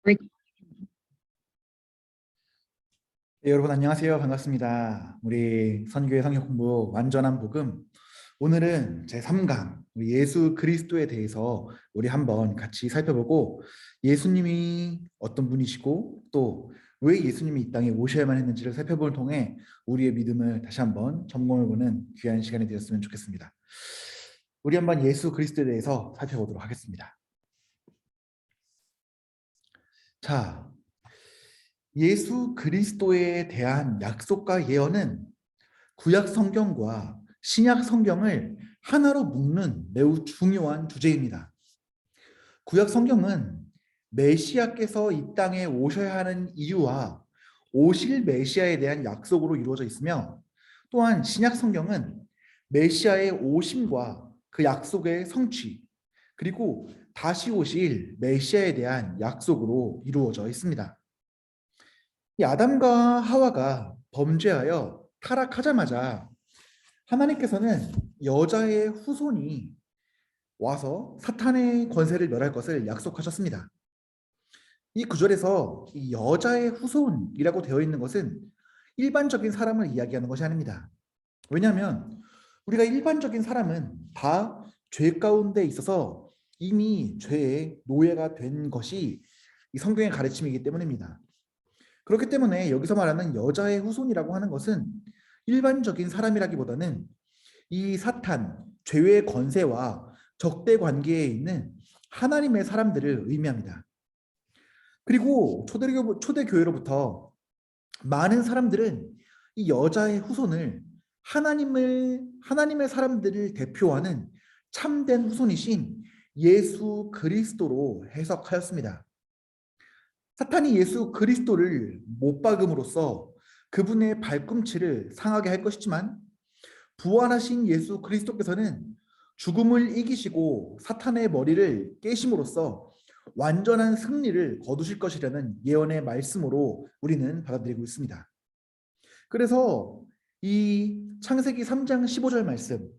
네, 여러분 안녕하세요. 반갑습니다. 우리 선교회 성역 공부 완전한 복음. 오늘은 제3강 우리 예수 그리스도에 대해서 우리 한번 같이 살펴보고 예수님이 어떤 분이시고 또 왜 예수님이 이 땅에 오셔야만 했는지를 살펴볼 통해 우리의 믿음을 다시 한번 점검해보는 귀한 시간이 되었으면 좋겠습니다. 우리 한번 예수 그리스도에 대해서 살펴보도록 하겠습니다. 자, 예수 그리스도에 대한 약속과 예언은 구약 성경과 신약 성경을 하나로 묶는 매우 중요한 주제입니다. 구약 성경은 메시아께서 이 땅에 오셔야 하는 이유와 오실 메시아에 대한 약속으로 이루어져 있으며, 또한 신약 성경은 메시아의 오심과 그 약속의 성취, 그리고 다시 오실 메시아에 대한 약속으로 이루어져 있습니다. 이 아담과 하와가 범죄하여 타락하자마자 하나님께서는 여자의 후손이 와서 사탄의 권세를 멸할 것을 약속하셨습니다. 이 구절에서 이 여자의 후손이라고 되어 있는 것은 일반적인 사람을 이야기하는 것이 아닙니다. 왜냐하면 우리가 일반적인 사람은 다 죄 가운데 있어서 이미 죄의 노예가 된 것이 이 성경의 가르침이기 때문입니다. 그렇기 때문에 여기서 말하는 여자의 후손이라고 하는 것은 일반적인 사람이라기보다는 이 사탄, 죄의 권세와 적대 관계에 있는 하나님의 사람들을 의미합니다. 그리고 초대교회로부터 많은 사람들은 이 여자의 후손을 하나님의 사람들을 대표하는 참된 후손이신 예수 그리스도로 해석하였습니다. 사탄이 예수 그리스도를 못 박음으로써 그분의 발꿈치를 상하게 할 것이지만, 부활하신 예수 그리스도께서는 죽음을 이기시고 사탄의 머리를 깨심으로써 완전한 승리를 거두실 것이라는 예언의 말씀으로 우리는 받아들이고 있습니다. 그래서 이 창세기 3장 15절 말씀,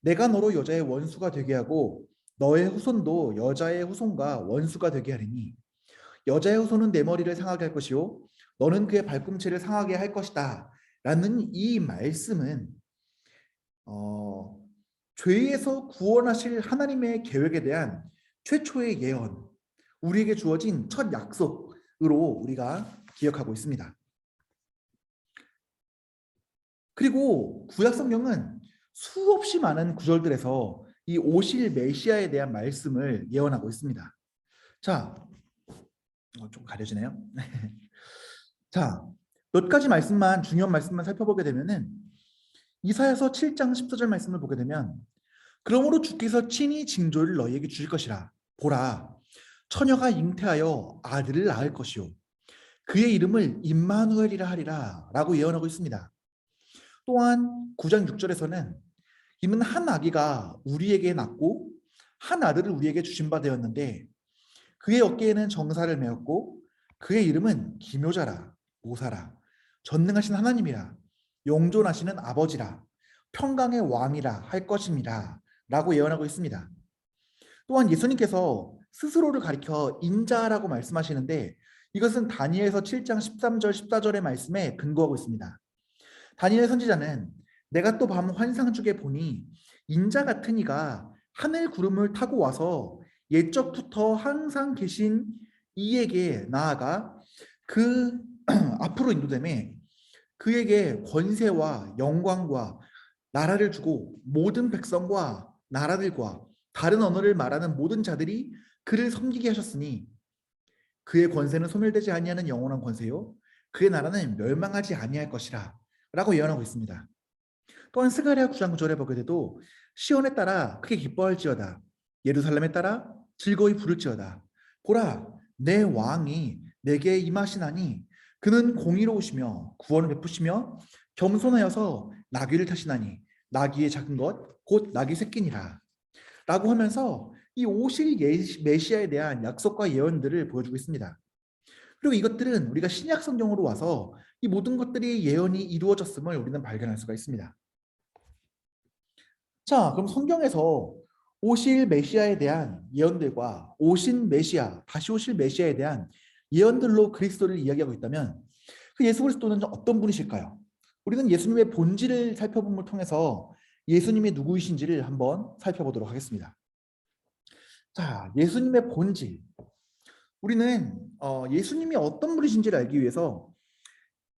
내가 너로 여자의 원수가 되게 하고 너의 후손도 여자의 후손과 원수가 되게 하리니 여자의 후손은 내 머리를 상하게 할 것이요 너는 그의 발꿈치를 상하게 할 것이다 라는 이 말씀은 죄에서 구원하실 하나님의 계획에 대한 최초의 예언, 우리에게 주어진 첫 약속으로 우리가 기억하고 있습니다. 그리고 구약 성경은 수없이 많은 구절들에서 이 오실 메시아에 대한 말씀을 예언하고 있습니다. 자, 좀 가려지네요. 자, 몇 가지 말씀만, 중요한 말씀만 살펴보게 되면은 이사야서 7장 14절 말씀을 보게 되면, 그러므로 주께서 친히 징조를 너희에게 주실 것이라. 보라, 처녀가 잉태하여 아들을 낳을 것이요 그의 이름을 임마누엘이라 하리라 라고 예언하고 있습니다. 또한 9장 6절에서는 이는 한 아기가 우리에게 낳고 한 아들을 우리에게 주신 바 되었는데 그의 어깨에는 정사를 메었고 그의 이름은 기묘자라, 모사라, 전능하신 하나님이라, 영존하시는 아버지라, 평강의 왕이라 할 것입니다 라고 예언하고 있습니다. 또한 예수님께서 스스로를 가리켜 인자라고 말씀하시는데, 이것은 다니엘서 7장 13절 14절의 말씀에 근거하고 있습니다. 다니엘 선지자는 내가 또 밤 환상 중에 보니 인자 같은 이가 하늘 구름을 타고 와서 옛적부터 항상 계신 이에게 나아가 그 앞으로 인도되매 그에게 권세와 영광과 나라를 주고 모든 백성과 나라들과 다른 언어를 말하는 모든 자들이 그를 섬기게 하셨으니 그의 권세는 소멸되지 아니하는 영원한 권세요 그의 나라는 멸망하지 아니할 것이라 라고 예언하고 있습니다. 또한 스가랴 9장 9절에 보게 돼도 시온에 따라 크게 기뻐할지어다 예루살렘에 따라 즐거이 부를지어다 보라 내 왕이 내게 임하시나니 그는 공의로우시며 구원을 베푸시며 겸손하여서 나귀를 타시나니 나귀의 작은 것 곧 나귀 새끼니라 라고 하면서 이 오실 메시아에 대한 약속과 예언들을 보여주고 있습니다. 그리고 이것들은 우리가 신약 성경으로 와서 이 모든 것들이 예언이 이루어졌음을 우리는 발견할 수가 있습니다. 자, 그럼 성경에서 오실 메시아에 대한 예언들과 오신 메시아, 다시 오실 메시아에 대한 예언들로 그리스도를 이야기하고 있다면 그 예수 그리스도는 어떤 분이실까요? 우리는 예수님의 본질을 살펴봄을 통해서 예수님이 누구이신지를 한번 살펴보도록 하겠습니다. 자, 예수님의 본질. 우리는 예수님이 어떤 분이신지를 알기 위해서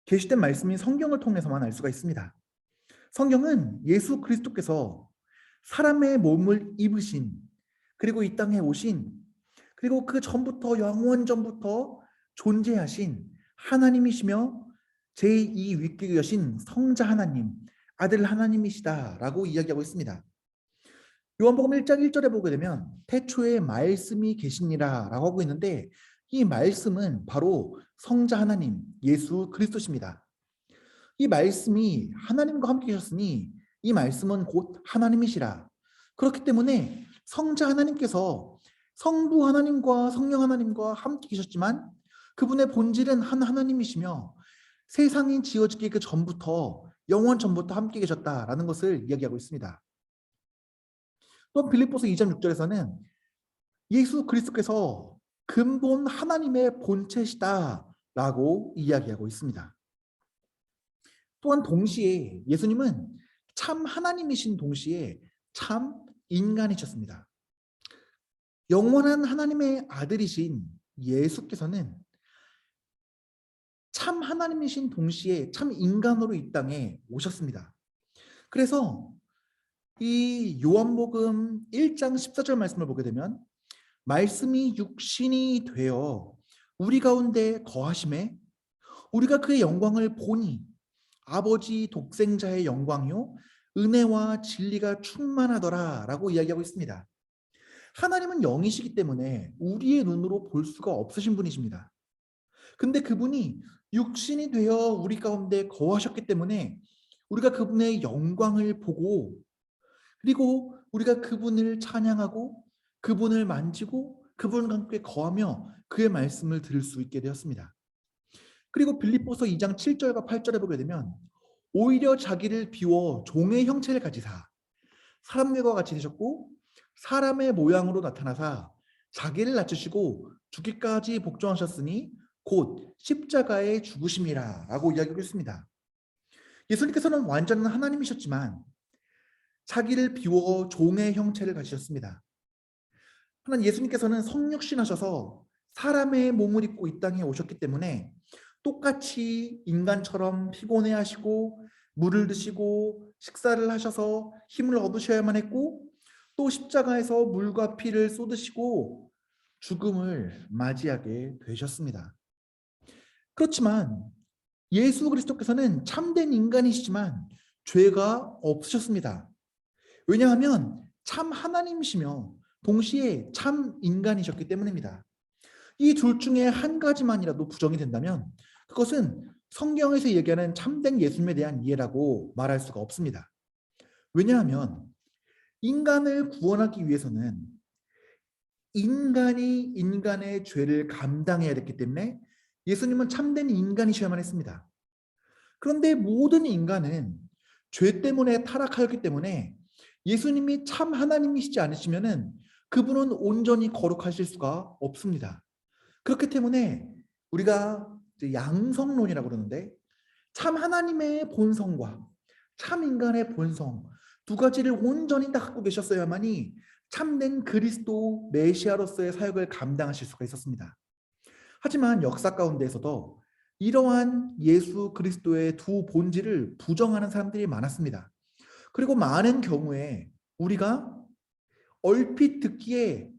계시된 말씀인 성경을 통해서만 알 수가 있습니다. 성경은 예수 그리스도께서 사람의 몸을 입으신, 그리고 이 땅에 오신, 그리고 그 전부터 영원 전부터 존재하신 하나님이시며 제2 위격이 여신 성자 하나님, 아들 하나님이시다라고 이야기하고 있습니다. 요한복음 1장 1절에 보게 되면 태초에 말씀이 계시니라 라고 하고 있는데, 이 말씀은 바로 성자 하나님 예수 그리스도십니다. 이 말씀이 하나님과 함께 계셨으니 이 말씀은 곧 하나님이시라. 그렇기 때문에 성자 하나님께서 성부 하나님과 성령 하나님과 함께 계셨지만 그분의 본질은 한 하나님이시며 세상이 지어지기 그 전부터 영원 전부터 함께 계셨다라는 것을 이야기하고 있습니다. 또 빌립보서 2장 6절에서는 예수 그리스도께서 근본 하나님의 본체시다라고 이야기하고 있습니다. 또한 동시에 예수님은 참 하나님이신 동시에 참 인간이셨습니다. 영원한 하나님의 아들이신 예수께서는 참 하나님이신 동시에 참 인간으로 이 땅에 오셨습니다. 그래서 이 요한복음 1장 14절 말씀을 보게 되면 말씀이 육신이 되어 우리 가운데 거하심에 우리가 그의 영광을 보니 아버지 독생자의 영광이요 은혜와 진리가 충만하더라 라고 이야기하고 있습니다. 하나님은 영이시기 때문에 우리의 눈으로 볼 수가 없으신 분이십니다. 근데 그분이 육신이 되어 우리 가운데 거하셨기 때문에 우리가 그분의 영광을 보고, 그리고 우리가 그분을 찬양하고 그분을 만지고 그분과 함께 거하며 그의 말씀을 들을 수 있게 되었습니다. 그리고 빌립보서 2장 7절과 8절에 보게 되면 오히려 자기를 비워 종의 형체를 가지사 사람들과 같이 되셨고 사람의 모양으로 나타나사 자기를 낮추시고 죽기까지 복종하셨으니 곧 십자가에 죽으심이라 라고 이야기하고 있습니다. 예수님께서는 완전한 하나님이셨지만 자기를 비워 종의 형체를 가지셨습니다. 하나님 예수님께서는 성육신하셔서 사람의 몸을 입고 이 땅에 오셨기 때문에 똑같이 인간처럼 피곤해하시고 물을 드시고 식사를 하셔서 힘을 얻으셔야만 했고 또 십자가에서 물과 피를 쏟으시고 죽음을 맞이하게 되셨습니다. 그렇지만 예수 그리스도께서는 참된 인간이시지만 죄가 없으셨습니다. 왜냐하면 참 하나님이시며 동시에 참 인간이셨기 때문입니다. 이 둘 중에 한 가지만이라도 부정이 된다면 그것은 성경에서 얘기하는 참된 예수님에 대한 이해라고 말할 수가 없습니다. 왜냐하면 인간을 구원하기 위해서는 인간이 인간의 죄를 감당해야 됐기 때문에 예수님은 참된 인간이셔야만 했습니다. 그런데 모든 인간은 죄 때문에 타락하였기 때문에 예수님이 참 하나님이시지 않으시면은 그분은 온전히 거룩하실 수가 없습니다. 그렇기 때문에 우리가 양성론이라고 그러는데 참 하나님의 본성과 참 인간의 본성 두 가지를 온전히 다 갖고 계셨어야만이 참된 그리스도 메시아로서의 사역을 감당하실 수가 있었습니다. 하지만 역사 가운데에서도 이러한 예수 그리스도의 두 본질을 부정하는 사람들이 많았습니다. 그리고 많은 경우에 우리가 얼핏 듣기에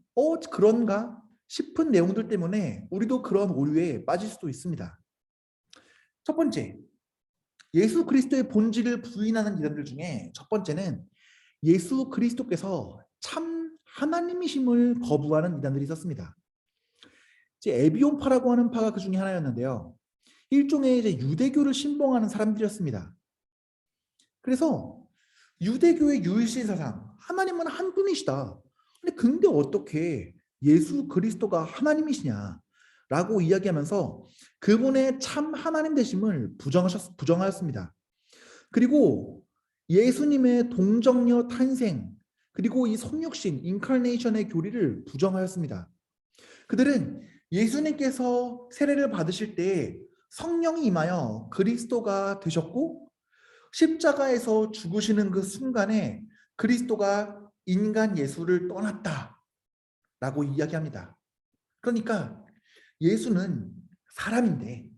그런가 싶은 내용들 때문에 우리도 그런 오류에 빠질 수도 있습니다. 첫 번째, 예수 그리스도의 본질을 부인하는 이단들 중에 첫 번째는 예수 그리스도께서 참 하나님이심을 거부하는 이단들이 있었습니다. 이제 에비온파라고 하는 파가 그 중에 하나였는데요. 일종의 이제 유대교를 신봉하는 사람들이었습니다. 그래서 유대교의 유일신 사상, 하나님은 한 분이시다. 근데 어떻게 예수 그리스도가 하나님이시냐라고 이야기하면서 그분의 참 하나님 되심을 부정하였습니다. 그리고 예수님의 동정녀 탄생, 그리고 이 성육신, 인카네이션의 교리를 부정하였습니다. 그들은 예수님께서 세례를 받으실 때 성령이 임하여 그리스도가 되셨고 십자가에서 죽으시는 그 순간에 그리스도가 인간 예수를 떠났다라고 이야기합니다. 그러니까 예수는 사람인데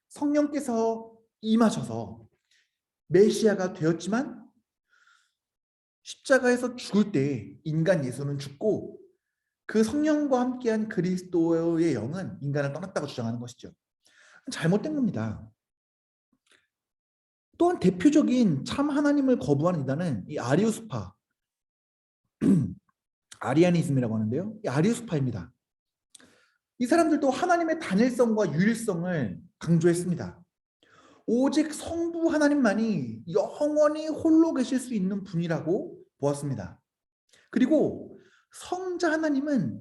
성령께서 임하셔서 메시아가 되었지만 십자가에서 죽을 때 인간 예수는 죽고 그 성령과 함께한 그리스도의 영은 인간을 떠났다고 주장하는 것이죠. 잘못된 겁니다. 또한 대표적인 참 하나님을 거부하는 이단은 이 아리우스파, 아리아니즘이라고 하는데요. 이 아리우스파입니다. 이 사람들도 하나님의 단일성과 유일성을 강조했습니다. 오직 성부 하나님만이 영원히 홀로 계실 수 있는 분이라고 보았습니다. 그리고 성자 하나님은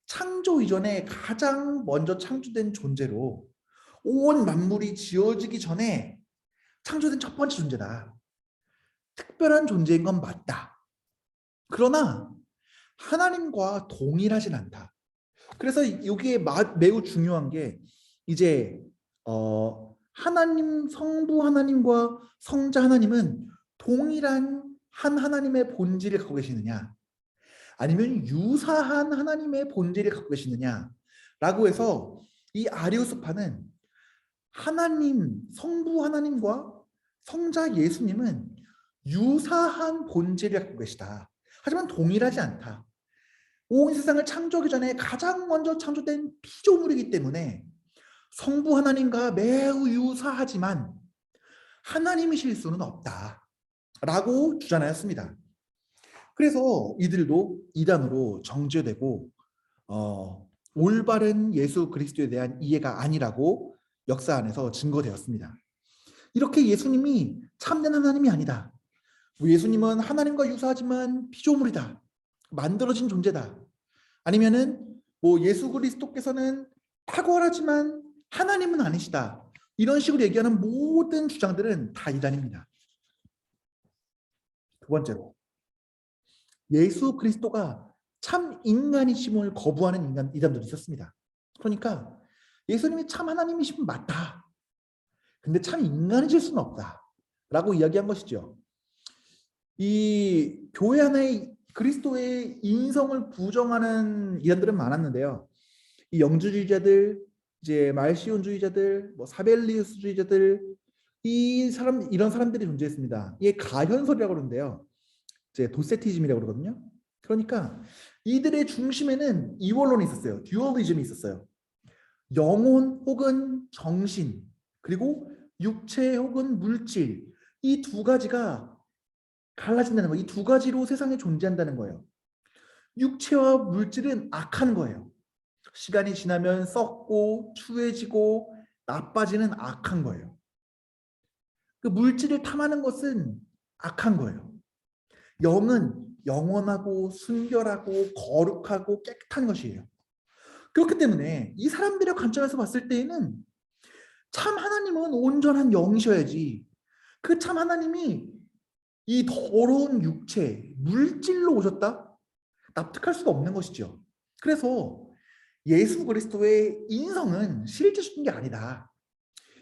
창조 이전에 가장 먼저 창조된 존재로 온 만물이 지어지기 전에 창조된 첫 번째 존재다. 특별한 존재인 건 맞다. 그러나 하나님과 동일하진 않다. 그래서 여기에 매우 중요한 게 이제 하나님, 성부 하나님과 성자 하나님은 동일한 한 하나님의 본질을 갖고 계시느냐, 아니면 유사한 하나님의 본질을 갖고 계시느냐라고 해서 이 아리우스파는 하나님, 성부 하나님과 성자 예수님은 유사한 본질을 갖고 계시다. 하지만 동일하지 않다. 온 세상을 창조하기 전에 가장 먼저 창조된 피조물이기 때문에 성부 하나님과 매우 유사하지만 하나님이실 수는 없다 라고 주장하였습니다. 그래서 이들도 이단으로 정죄되고 올바른 예수 그리스도에 대한 이해가 아니라고 역사 안에서 증거되었습니다. 이렇게 예수님이 참된 하나님이 아니다. 예수님은 하나님과 유사하지만 피조물이다. 만들어진 존재다. 아니면은 예수 그리스도께서는 탁월하지만 하나님은 아니시다. 이런 식으로 얘기하는 모든 주장들은 다 이단입니다. 두 번째로, 예수 그리스도가 참 인간이심을 거부하는 이단들이 있었습니다. 그러니까 예수님이 참 하나님이시면 맞다. 근데 참 인간이실 수는 없다. 라고 이야기한 것이죠. 이 교회 안에 그리스도의 인성을 부정하는 이단들은 많았는데요. 이 영주주의자들, 이제 말시온주의자들, 사벨리우스주의자들, 이런 사람들이 존재했습니다. 이게 가현설이라고 그러는데요. 이제 도세티즘이라고 그러거든요. 그러니까 이들의 중심에는 이원론이 있었어요. 듀얼리즘이 있었어요. 영혼 혹은 정신, 그리고 육체 혹은 물질, 이 두 가지가 갈라진다는 거예요. 이 두 가지로 세상에 존재한다는 거예요. 육체와 물질은 악한 거예요. 시간이 지나면 썩고 추해지고 나빠지는 악한 거예요. 그 물질을 탐하는 것은 악한 거예요. 영은 영원하고 순결하고 거룩하고 깨끗한 것이에요. 그렇기 때문에 이 사람들의 관점에서 봤을 때에는 참 하나님은 온전한 영이셔야지, 그 참 하나님이 이 더러운 육체, 물질로 오셨다? 납득할 수가 없는 것이죠. 그래서 예수 그리스도의 인성은 실제적인 게 아니다.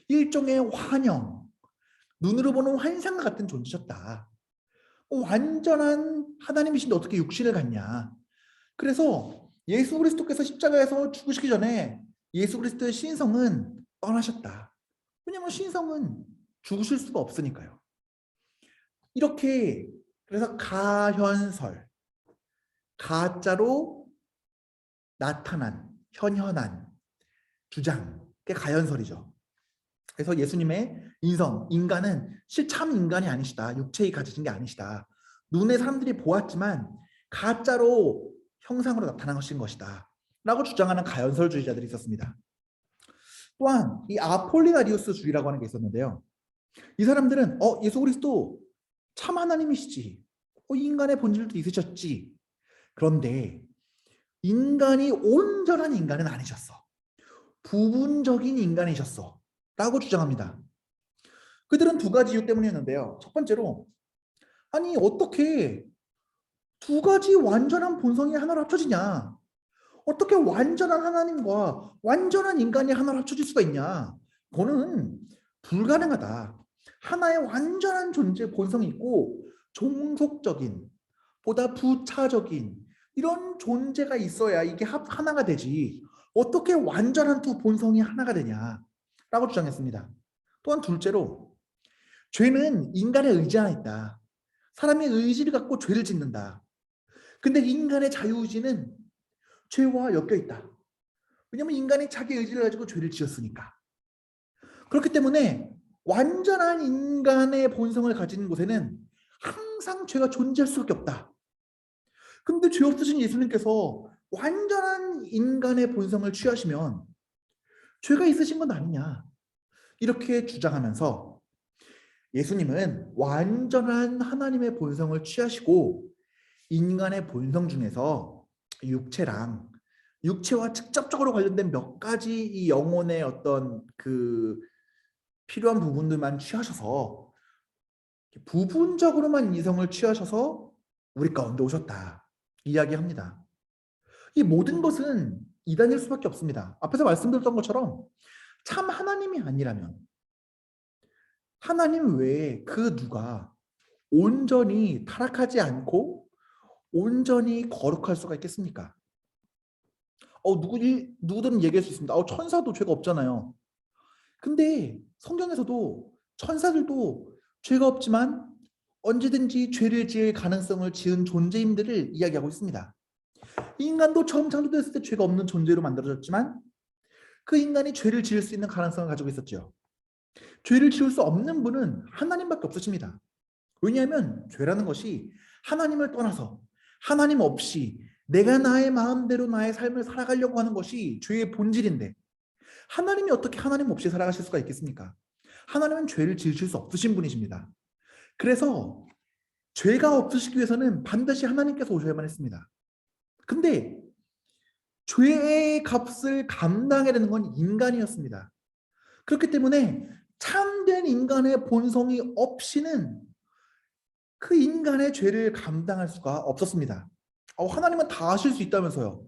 일종의 환영, 눈으로 보는 환상과 같은 존재셨다. 완전한 하나님이신데 어떻게 육신을 갖냐. 그래서 예수 그리스도께서 십자가에서 죽으시기 전에 예수 그리스도의 신성은 떠나셨다. 왜냐하면 신성은 죽으실 수가 없으니까요. 이렇게 그래서 가현설, 가짜로 나타난, 현현한 주장, 그게 가현설이죠. 그래서 예수님의 인성, 인간은 참 인간이 아니시다. 육체에 가지신 게 아니시다. 눈에 사람들이 보았지만 가짜로 형상으로 나타난 것인 것이다. 라고 주장하는 가현설주의자들이 있었습니다. 또한 이 아폴리나리우스주의라고 하는 게 있었는데요. 이 사람들은 예수 그리스도 참 하나님이시지. 인간의 본질도 있으셨지. 그런데 인간이 온전한 인간은 아니셨어. 부분적인 인간이셨어. 라고 주장합니다. 그들은 두 가지 이유 때문이었는데요. 첫 번째로, 아니 어떻게 두 가지 완전한 본성이 하나로 합쳐지냐. 어떻게 완전한 하나님과 완전한 인간이 하나로 합쳐질 수가 있냐? 그거는 불가능하다. 하나의 완전한 존재 본성이 있고 종속적인, 보다 부차적인 이런 존재가 있어야 이게 하나가 되지. 어떻게 완전한 두 본성이 하나가 되냐라고 주장했습니다. 또한 둘째로 죄는 인간의 의지 안에 있다. 사람의 의지를 갖고 죄를 짓는다. 근데 인간의 자유의지는 죄와 엮여 있다. 왜냐하면 인간이 자기 의지를 가지고 죄를 지었으니까. 그렇기 때문에 완전한 인간의 본성을 가진 곳에는 항상 죄가 존재할 수밖에 없다. 근데 죄 없으신 예수님께서 완전한 인간의 본성을 취하시면 죄가 있으신 건 아니냐. 이렇게 주장하면서 예수님은 완전한 하나님의 본성을 취하시고 인간의 본성 중에서 육체와 직접적으로 관련된 몇 가지 이 영혼의 어떤 그 필요한 부분들만 취하셔서 부분적으로만 이성을 취하셔서 우리 가운데 오셨다 이야기합니다. 이 모든 것은 이단일 수밖에 없습니다. 앞에서 말씀드렸던 것처럼 참 하나님이 아니라면 하나님 외에 그 누가 온전히 타락하지 않고 온전히 거룩할 수가 있겠습니까? 누구든 얘기할 수 있습니다. 천사도 죄가 없잖아요. 근데 성경에서도 천사들도 죄가 없지만 언제든지 죄를 지을 가능성을 지은 존재임들을 이야기하고 있습니다. 인간도 처음 창조됐을 때 죄가 없는 존재로 만들어졌지만 그 인간이 죄를 지을 수 있는 가능성을 가지고 있었죠. 죄를 지을 수 없는 분은 하나님밖에 없으십니다. 왜냐하면 죄라는 것이 하나님을 떠나서 하나님 없이 내가 나의 마음대로 나의 삶을 살아가려고 하는 것이 죄의 본질인데 하나님이 어떻게 하나님 없이 살아가실 수가 있겠습니까? 하나님은 죄를 지으실 수 없으신 분이십니다. 그래서 죄가 없으시기 위해서는 반드시 하나님께서 오셔야만 했습니다. 근데 죄의 값을 감당해야 되는 건 인간이었습니다. 그렇기 때문에 참된 인간의 본성이 없이는 그 인간의 죄를 감당할 수가 없었습니다. 하나님은 다 하실 수 있다면서요.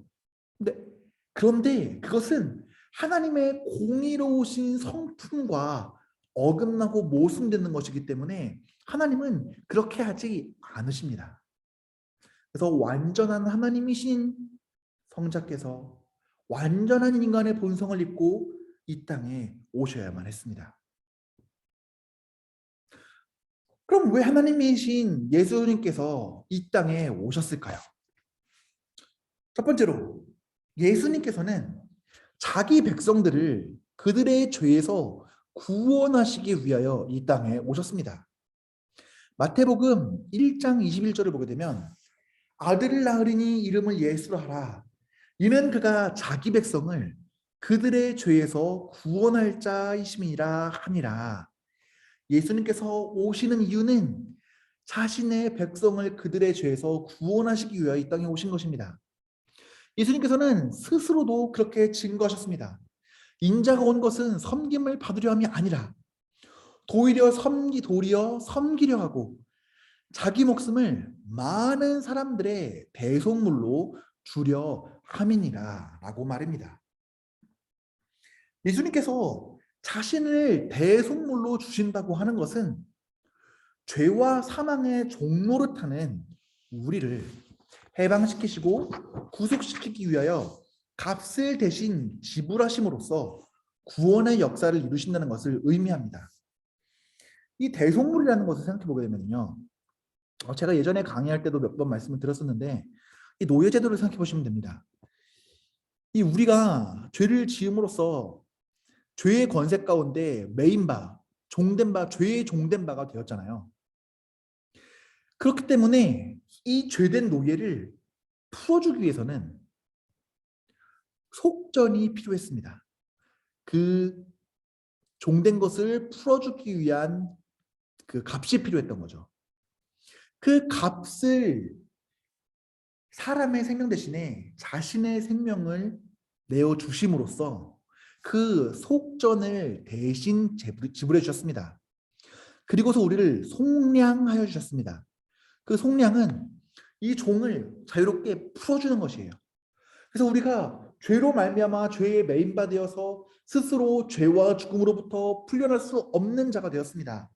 그런데 그것은 하나님의 공의로우신 성품과 어긋나고 모순되는 것이기 때문에 하나님은 그렇게 하지 않으십니다. 그래서 완전한 하나님이신 성자께서 완전한 인간의 본성을 입고 이 땅에 오셔야만 했습니다. 그럼 왜 하나님이신 예수님께서 이 땅에 오셨을까요? 첫 번째로 예수님께서는 자기 백성들을 그들의 죄에서 구원하시기 위하여 이 땅에 오셨습니다. 마태복음 1장 21절을 보게 되면 아들을 낳으리니 이름을 예수로 하라. 이는 그가 자기 백성을 그들의 죄에서 구원할 자이심이라 하니라. 예수님께서 오시는 이유는 자신의 백성을 그들의 죄에서 구원하시기 위하여 이 땅에 오신 것입니다. 예수님께서는 스스로도 그렇게 증거하셨습니다. 인자가 온 것은 섬김을 받으려 함이 아니라 도리어 섬기려 하고 자기 목숨을 많은 사람들의 대속물로 주려 함이니라 라고 말입니다. 예수님께서 자신을 대속물로 주신다고 하는 것은 죄와 사망의 종노릇하는 우리를 해방시키시고 구속시키기 위하여 값을 대신 지불하심으로써 구원의 역사를 이루신다는 것을 의미합니다. 이 대속물이라는 것을 생각해 보게 되면요, 제가 예전에 강의할 때도 몇 번 말씀을 드렸었는데 이 노예제도를 생각해 보시면 됩니다. 이 우리가 죄를 지음으로써 죄의 권세 가운데 죄의 종된 바가 되었잖아요. 그렇기 때문에 이 죄된 노예를 풀어주기 위해서는 속전이 필요했습니다. 그 종된 것을 풀어주기 위한 그 값이 필요했던 거죠. 그 값을 사람의 생명 대신에 자신의 생명을 내어주심으로써 그 속전을 대신 지불해 주셨습니다. 그리고서 우리를 속량하여 주셨습니다. 그 속량은 이 종을 자유롭게 풀어주는 것이에요. 그래서 우리가 죄로 말미암아 죄에 매인바 되어서 스스로 죄와 죽음으로부터 풀려날 수 없는 자가 되었습니다.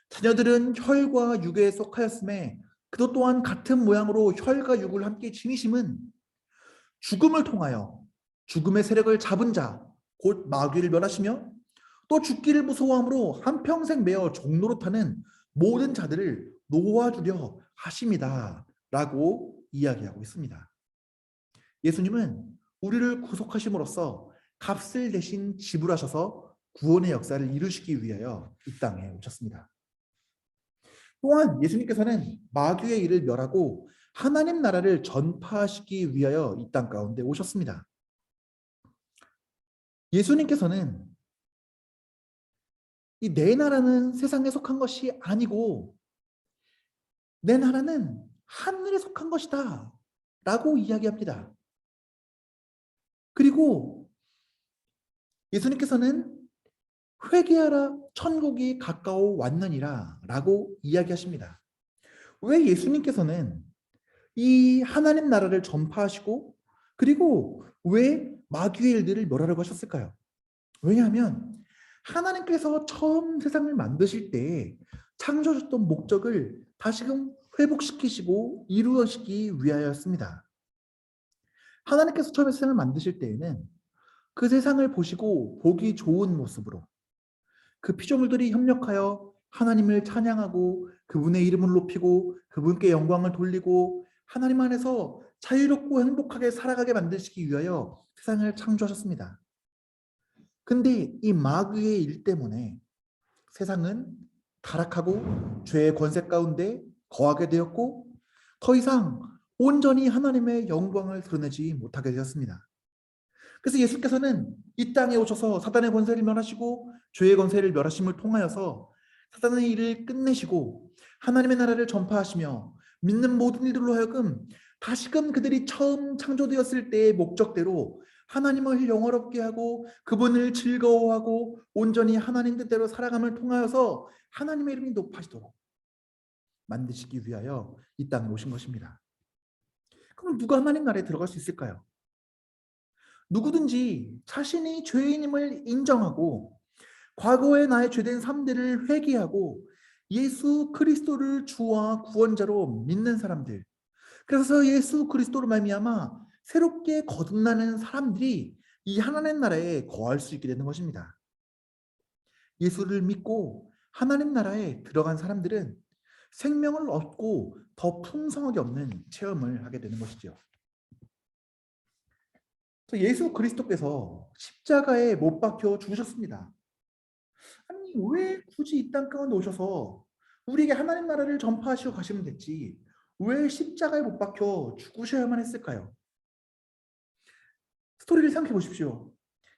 자녀들은 혈과 육에 속하였음에 그것 또한 같은 모양으로 혈과 육을 함께 지니심은 죽음을 통하여 죽음의 세력을 잡은 자, 곧 마귀를 멸하시며 또 죽기를 무서워함으로 한평생 매어 종로로 타는 모든 자들을 놓아주려 하심이다 라고 이야기하고 있습니다. 예수님은 우리를 구속하심으로써 값을 대신 지불하셔서 구원의 역사를 이루시기 위하여 이 땅에 오셨습니다. 또한 예수님께서는 마귀의 일을 멸하고 하나님 나라를 전파하시기 위하여 이 땅 가운데 오셨습니다. 예수님께서는 이 내 나라는 세상에 속한 것이 아니고 내 나라는 하늘에 속한 것이다 라고 이야기합니다. 그리고 예수님께서는 회개하라 천국이 가까워 왔느니라 라고 이야기하십니다. 왜 예수님께서는 이 하나님 나라를 전파하시고 그리고 왜 마귀의 일들을 멸하려고 하셨을까요? 왜냐하면 하나님께서 처음 세상을 만드실 때 창조하셨던 목적을 다시금 회복시키시고 이루시기 위하여였습니다. 하나님께서 처음에 세상을 만드실 때에는 그 세상을 보시고 보기 좋은 모습으로 그 피조물들이 협력하여 하나님을 찬양하고 그분의 이름을 높이고 그분께 영광을 돌리고 하나님 안에서 자유롭고 행복하게 살아가게 만드시기 위하여 세상을 창조하셨습니다. 근데 이 마귀의 일 때문에 세상은 타락하고 죄의 권세 가운데 거하게 되었고 더 이상 온전히 하나님의 영광을 드러내지 못하게 되었습니다. 그래서 예수께서는 이 땅에 오셔서 사단의 권세를 멸하시고 죄의 권세를 멸하심을 통하여서 사단의 일을 끝내시고 하나님의 나라를 전파하시며 믿는 모든 이들로 하여금 다시금 그들이 처음 창조되었을 때의 목적대로 하나님을 영화롭게 하고 그분을 즐거워하고 온전히 하나님 뜻대로 살아감을 통하여서 하나님의 이름이 높아지도록 만드시기 위하여 이 땅에 오신 것입니다. 그럼 누가 하나님 나라에 들어갈 수 있을까요? 누구든지 자신이 죄인임을 인정하고 과거의 나의 죄된 삶들을 회개하고 예수 그리스도를 주와 구원자로 믿는 사람들, 그래서 예수 그리스도로 말미암아 새롭게 거듭나는 사람들이 이 하나님 나라에 거할 수 있게 되는 것입니다. 예수를 믿고 하나님 나라에 들어간 사람들은 생명을 얻고 더 풍성하게 얻는 체험을 하게 되는 것이죠. 예수 그리스도께서 십자가에 못 박혀 죽으셨습니다. 아니 왜 굳이 이 땅 가운데 오셔서 우리에게 하나님 나라를 전파하시고 가시면 됐지 왜 십자가에 못 박혀 죽으셔야만 했을까요? 스토리를 생각해 보십시오.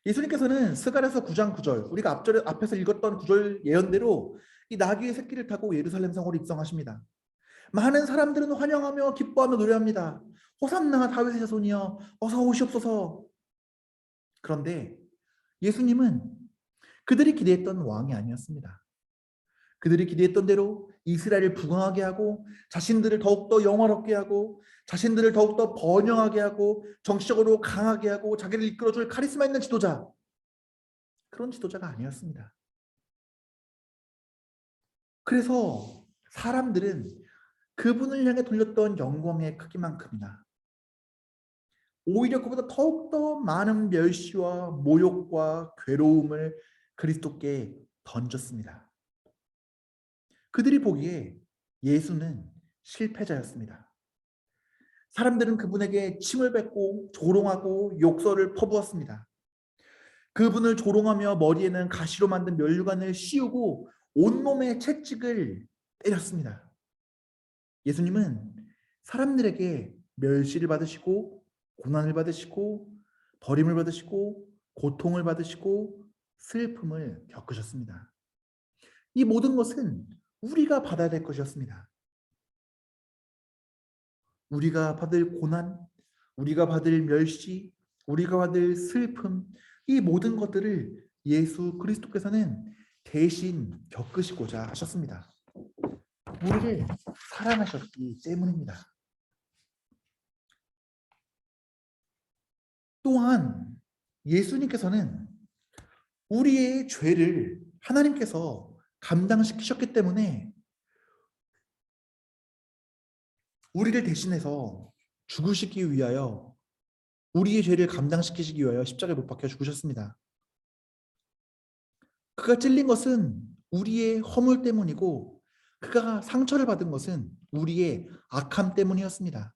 예수님께서는 스가랴서 9장 9절 우리가 앞에서 읽었던 구절 예언대로 이 나귀의 새끼를 타고 예루살렘 성으로 입성하십니다. 많은 사람들은 환영하며 기뻐하며 노래합니다. 호산나 다윗의 자손이여 어서 오시옵소서. 그런데 예수님은 그들이 기대했던 왕이 아니었습니다. 그들이 기대했던 대로 이스라엘을 부강하게 하고 자신들을 더욱더 영화롭게 하고 자신들을 더욱더 번영하게 하고 정치적으로 강하게 하고 자기를 이끌어줄 카리스마 있는 지도자, 그런 지도자가 아니었습니다. 그래서 사람들은 그분을 향해 돌렸던 영광의 크기만큼이나 오히려 그보다 더욱더 많은 멸시와 모욕과 괴로움을 그리스도께 던졌습니다. 그들이 보기에 예수는 실패자였습니다. 사람들은 그분에게 침을 뱉고 조롱하고 욕설을 퍼부었습니다. 그분을 조롱하며 머리에는 가시로 만든 면류관을 씌우고 온몸에 채찍을 때렸습니다. 예수님은 사람들에게 멸시를 받으시고 고난을 받으시고 버림을 받으시고 고통을 받으시고 슬픔을 겪으셨습니다. 이 모든 것은 우리가 받아야 될 것이었습니다. 우리가 받을 고난, 우리가 받을 멸시, 우리가 받을 슬픔, 이 모든 것들을 예수 그리스도께서는 대신 겪으시고자 하셨습니다. 우리를 사랑하셨기 때문입니다. 또한 예수님께서는 우리의 죄를 하나님께서 감당시키셨기 때문에 우리를 대신해서 죽으시기 위하여, 우리의 죄를 감당시키시기 위하여 십자가에 못 박혀 죽으셨습니다. 그가 찔린 것은 우리의 허물 때문이고, 그가 상처를 받은 것은 우리의 악함 때문이었습니다.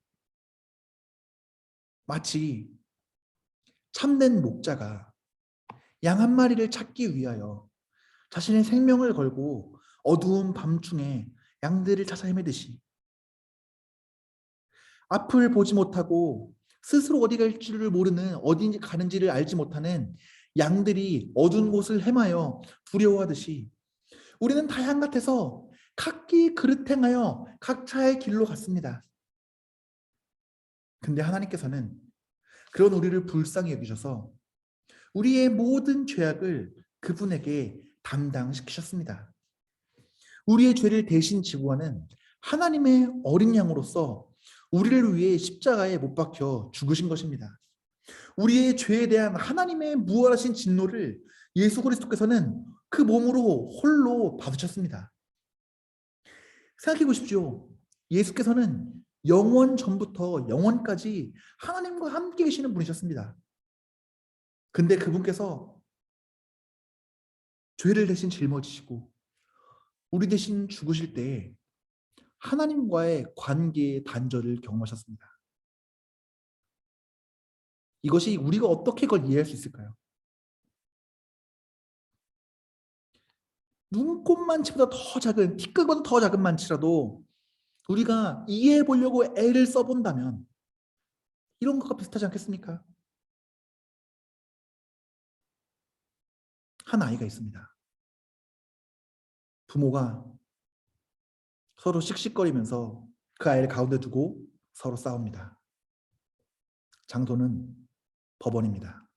마치 참된 목자가 양 한 마리를 찾기 위하여 자신의 생명을 걸고 어두운 밤중에 양들을 찾아 헤매듯이, 앞을 보지 못하고 스스로 어디 갈지를 모르는, 어디 가는지를 알지 못하는 양들이 어두운 곳을 헤매어 두려워하듯이, 우리는 다양 같아서 각기 그릇 행하여 각자의 길로 갔습니다. 근데 하나님께서는 그런 우리를 불쌍히 여기셔서 우리의 모든 죄악을 그분에게 담당시키셨습니다. 우리의 죄를 대신 지고 가는 하나님의 어린 양으로서 우리를 위해 십자가에 못 박혀 죽으신 것입니다. 우리의 죄에 대한 하나님의 무한하신 진노를 예수 그리스도께서는 그 몸으로 홀로 받으셨습니다. 생각해 보십시오. 예수께서는 영원 전부터 영원까지 하나님과 함께 계시는 분이셨습니다. 근데 그분께서 죄를 대신 짊어지시고 우리 대신 죽으실 때 하나님과의 관계의 단절을 경험하셨습니다. 이것이 우리가 어떻게 그걸 이해할 수 있을까요? 눈꽃만치보다 더 작은, 티끌보다 더 작은 만치라도 우리가 이해해 보려고 애를 써본다면 이런 것과 비슷하지 않겠습니까? 한 아이가 있습니다. 부모가 서로 씩씩거리면서 그 아이를 가운데 두고 서로 싸웁니다. 장소는 법원입니다.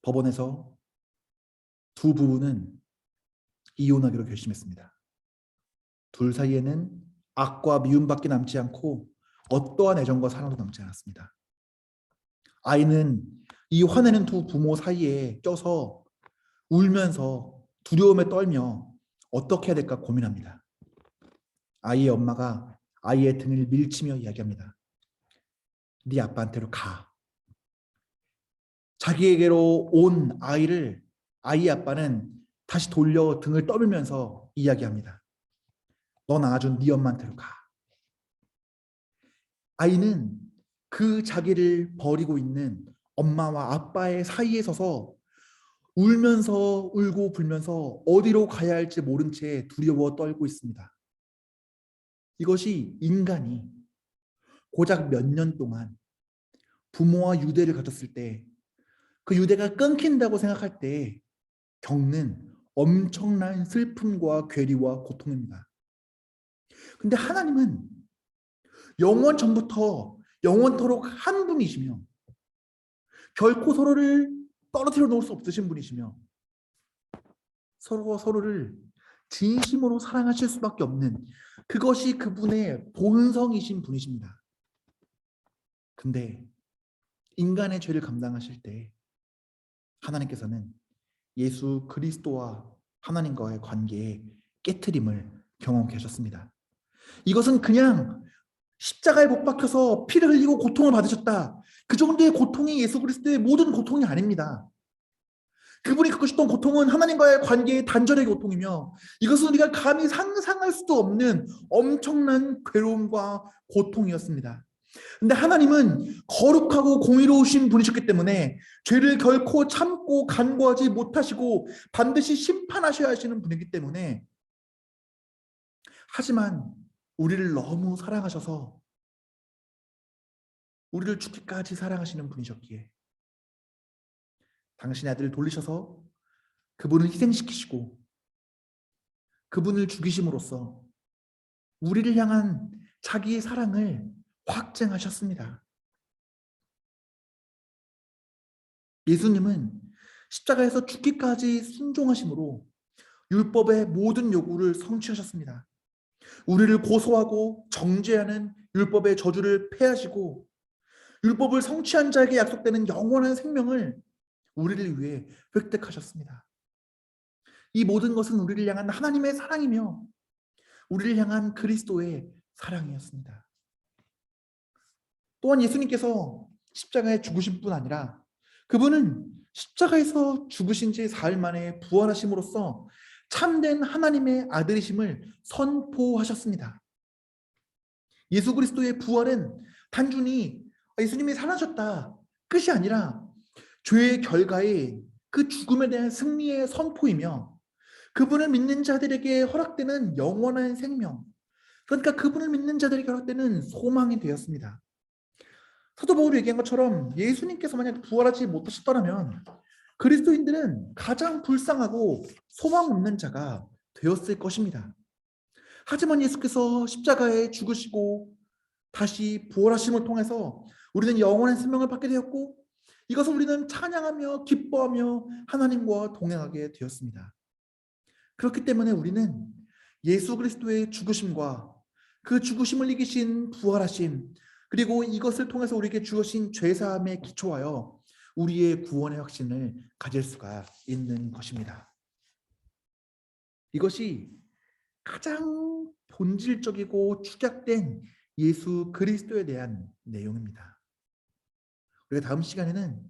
법원에서 두 부부는 이혼하기로 결심했습니다. 둘 사이에는 악과 미움밖에 남지 않고 어떠한 애정과 사랑도 남지 않았습니다. 아이는 이 화내는 두 부모 사이에 껴서 울면서 두려움에 떨며 어떻게 해야 될까 고민합니다. 아이의 엄마가 아이의 등을 밀치며 이야기합니다. 네 아빠한테로 가. 자기에게로 온 아이를 아이 아빠는 다시 돌려 등을 떠밀면서 이야기합니다. 너 낳아준 네 엄마한테로 가. 아이는 그 자기를 버리고 있는 엄마와 아빠의 사이에 서서 울면서 울고 불면서 어디로 가야 할지 모른 채 두려워 떨고 있습니다. 이것이 인간이 고작 몇 년 동안 부모와 유대를 가졌을 때, 그 유대가 끊긴다고 생각할 때 겪는 엄청난 슬픔과 괴리와 고통입니다. 근데 하나님은 영원 전부터 영원토록 한 분이시며 결코 서로를 떨어뜨려 놓을 수 없으신 분이시며 서로가 서로를 진심으로 사랑하실 수밖에 없는, 그것이 그분의 본성이신 분이십니다. 근데 인간의 죄를 감당하실 때 하나님께서는 예수 그리스도와 하나님과의 관계에 깨트림을 경험케 하셨습니다. 이것은 그냥 십자가에 못 박혀서 피를 흘리고 고통을 받으셨다, 그 정도의 고통이 예수 그리스도의 모든 고통이 아닙니다. 그분이 겪으셨던 고통은 하나님과의 관계의 단절의 고통이며, 이것은 우리가 감히 상상할 수도 없는 엄청난 괴로움과 고통이었습니다. 근데 하나님은 거룩하고 공의로우신 분이셨기 때문에 죄를 결코 참고 간구하지 못하시고 반드시 심판하셔야 하시는 분이기 때문에, 하지만 우리를 너무 사랑하셔서 우리를 죽기까지 사랑하시는 분이셨기에 당신의 아들을 돌리셔서 그분을 희생시키시고 그분을 죽이심으로써 우리를 향한 자기의 사랑을 확증하셨습니다. 예수님은 십자가에서 죽기까지 순종하심으로 율법의 모든 요구를 성취하셨습니다. 우리를 고소하고 정죄하는 율법의 저주를 폐하시고 율법을 성취한 자에게 약속되는 영원한 생명을 우리를 위해 획득하셨습니다. 이 모든 것은 우리를 향한 하나님의 사랑이며 우리를 향한 그리스도의 사랑이었습니다. 또한 예수님께서 십자가에 죽으신 뿐 아니라 그분은 십자가에서 죽으신 지 사흘 만에 부활하심으로써 참된 하나님의 아들이심을 선포하셨습니다. 예수 그리스도의 부활은 단순히 예수님이 살아셨다 끝이 아니라 죄의 결과인 그 죽음에 대한 승리의 선포이며 그분을 믿는 자들에게 허락되는 영원한 생명, 그러니까 그분을 믿는 자들에게 허락되는 소망이 되었습니다. 사도 바울이 얘기한 것처럼 예수님께서 만약 부활하지 못하셨더라면 그리스도인들은 가장 불쌍하고 소망 없는 자가 되었을 것입니다. 하지만 예수께서 십자가에 죽으시고 다시 부활하심을 통해서 우리는 영원한 생명을 받게 되었고 이것을 우리는 찬양하며 기뻐하며 하나님과 동행하게 되었습니다. 그렇기 때문에 우리는 예수 그리스도의 죽으심과 그 죽으심을 이기신 부활하심 그리고 이것을 통해서 우리에게 주어진 죄사함에 기초하여 우리의 구원의 확신을 가질 수가 있는 것입니다. 이것이 가장 본질적이고 축약된 예수 그리스도에 대한 내용입니다. 우리가 다음 시간에는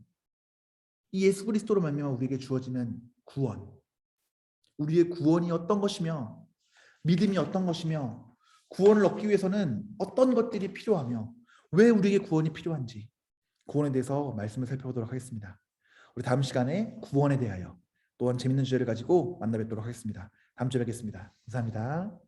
이 예수 그리스도로 말미암아 우리에게 주어지는 구원, 우리의 구원이 어떤 것이며 믿음이 어떤 것이며 구원을 얻기 위해서는 어떤 것들이 필요하며 왜 우리에게 구원이 필요한지 구원에 대해서 말씀을 살펴보도록 하겠습니다. 우리 다음 시간에 구원에 대하여 또한 재밌는 주제를 가지고 만나 뵙도록 하겠습니다. 다음 주에 뵙겠습니다. 감사합니다.